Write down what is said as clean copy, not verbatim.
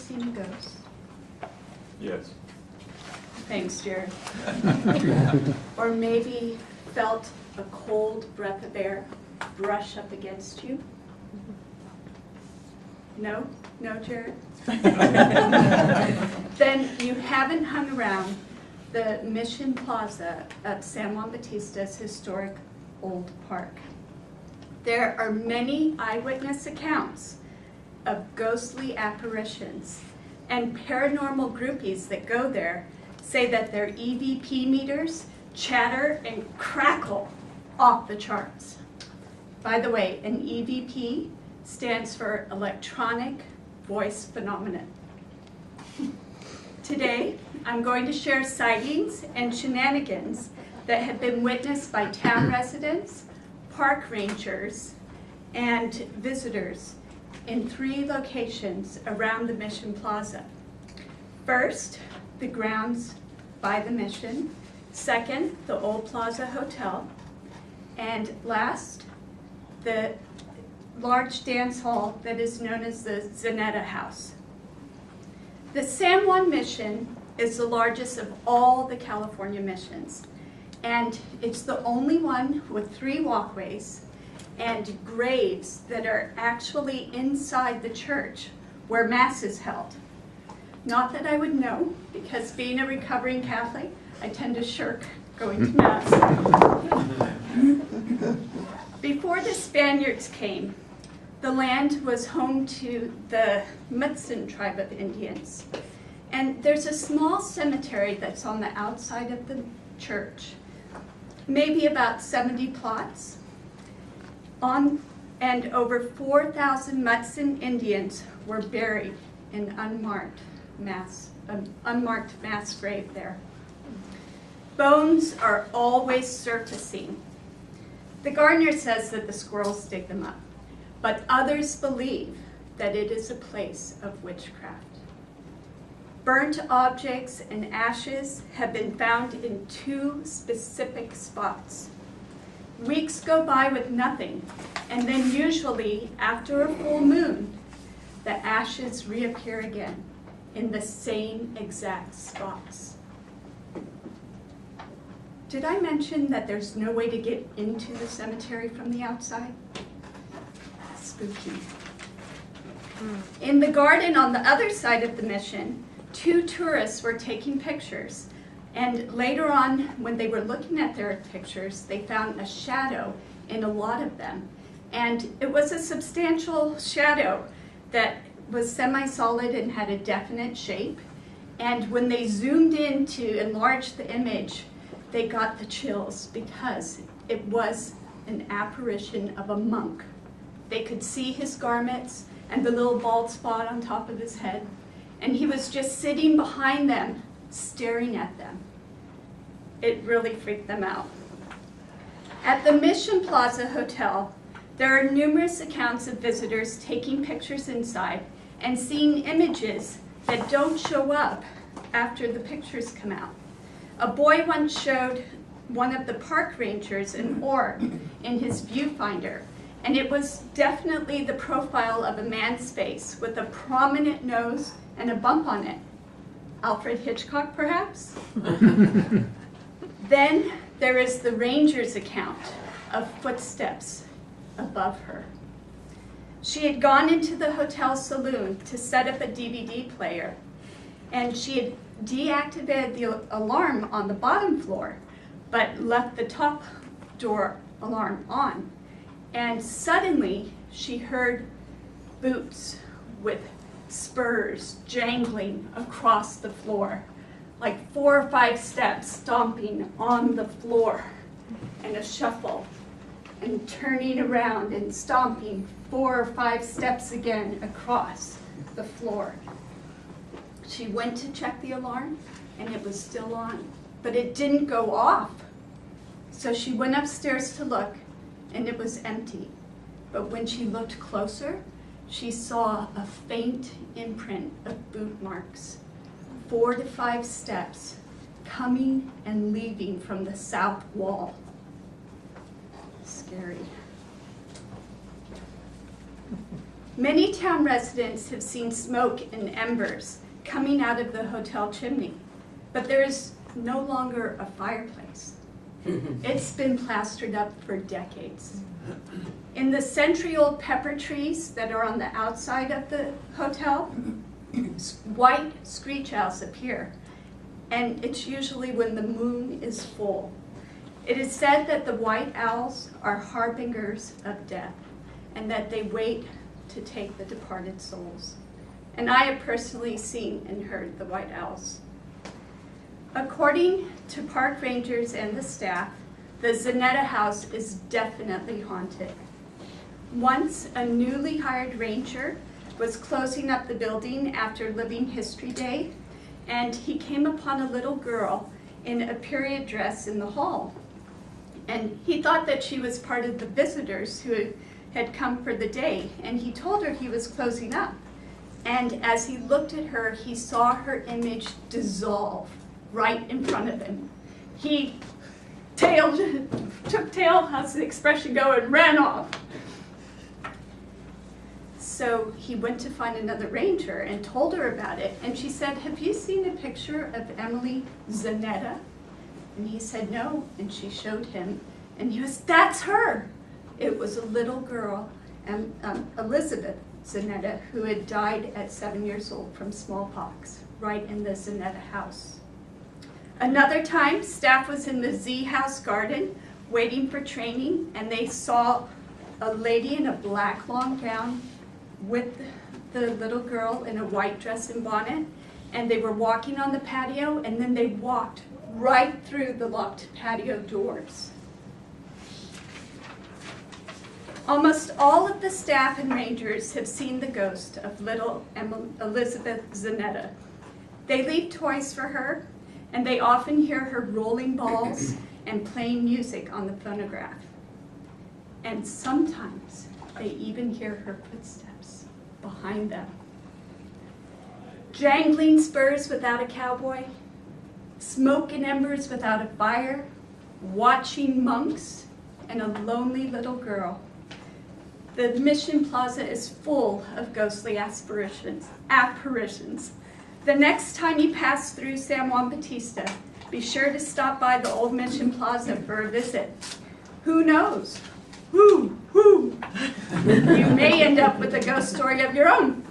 seen a ghost? Yes. Thanks, Jared. Or maybe felt a cold breath of air brush up against you? No? No, Jared? Then you haven't hung around the Mission Plaza of San Juan Batista's historic old park. There are many eyewitness accounts of ghostly apparitions, and paranormal groupies that go there say that their EVP meters chatter and crackle off the charts. By the way, an EVP stands for electronic voice phenomenon. Today, I'm going to share sightings and shenanigans that have been witnessed by town residents, park rangers, and visitors in 3 locations around the Mission Plaza. First, the grounds by the Mission. Second, the Old Plaza Hotel. And last, the large dance hall that is known as the Zanetta House. The San Juan Mission is the largest of all the California missions, and it's the only one with 3 walkways and graves that are actually inside the church where Mass is held. Not that I would know, because being a recovering Catholic, I tend to shirk going to Mass. Before the Spaniards came, the land was home to the Mutsun tribe of Indians. And there's a small cemetery that's on the outside of the church, maybe about 70 plots, and over 4,000 Mutsun Indians were buried in unmarked mass grave there. Bones are always surfacing. The gardener says that the squirrels dig them up, but others believe that it is a place of witchcraft. Burnt objects and ashes have been found in 2 specific spots. Weeks go by with nothing, and then usually after a full moon, the ashes reappear again in the same exact spots. Did I mention that there's no way to get into the cemetery from the outside? Spooky. In the garden on the other side of the Mission, 2 tourists were taking pictures, and later on, when they were looking at their pictures, they found a shadow in a lot of them. And it was a substantial shadow that was semi-solid and had a definite shape. And when they zoomed in to enlarge the image, they got the chills because it was an apparition of a monk. They could see his garments and the little bald spot on top of his head. And he was just sitting behind them, staring at them. It really freaked them out. At the Mission Plaza Hotel, there are numerous accounts of visitors taking pictures inside and seeing images that don't show up after the pictures come out. A boy once showed one of the park rangers an orb in his viewfinder, and it was definitely the profile of a man's face with a prominent nose and a bump on it. Alfred Hitchcock, perhaps? Then there is the ranger's account of footsteps above her. She had gone into the hotel saloon to set up a DVD player, and she had deactivated the alarm on the bottom floor, but left the top door alarm on. And suddenly she heard boots with spurs jangling across the floor, like 4 or 5 steps stomping on the floor, and a shuffle, and turning around and stomping 4 or 5 steps again across the floor. She went to check the alarm, and it was still on, but it didn't go off. So she went upstairs to look, and it was empty. But when she looked closer, she saw a faint imprint of boot marks, 4 to 5 steps, coming and leaving from the south wall. Scary. Many town residents have seen smoke and embers coming out of the hotel chimney, but there is no longer a fireplace. It's been plastered up for decades. In the century-old pepper trees that are on the outside of the hotel, white screech owls appear, and it's usually when the moon is full. It is said that the white owls are harbingers of death, and that they wait to take the departed souls. And I have personally seen and heard the white owls. According to park rangers and the staff, the Zanetta house is definitely haunted. Once, a newly hired ranger was closing up the building after Living History Day, and he came upon a little girl in a period dress in the hall. And he thought that she was part of the visitors who had come for the day, and he told her he was closing up. And as he looked at her, he saw her image dissolve right in front of him. He took tail, how's the expression go, and ran off. So he went to find another ranger and told her about it. And she said, "Have you seen a picture of Emily Zanetta?" And he said, "No." And she showed him. And he was, "That's her." It was a little girl, Elizabeth Zanetta, who had died at 7 years old from smallpox, right in the Zanetta house. Another time, staff was in the Z House garden waiting for training, and they saw a lady in a black long gown with the little girl in a white dress and bonnet, and they were walking on the patio, and then they walked right through the locked patio doors. Almost all of the staff and rangers have seen the ghost of little Elizabeth Zanetta. They leave toys for her, and they often hear her rolling balls and playing music on the phonograph. And sometimes they even hear her footsteps behind them. Jangling spurs without a cowboy, smoke and embers without a fire, watching monks, and a lonely little girl. The Mission Plaza is full of ghostly apparitions. The next time you pass through San Juan Batista, be sure to stop by the old Mission Plaza for a visit. Who knows? You may end up with a ghost story of your own.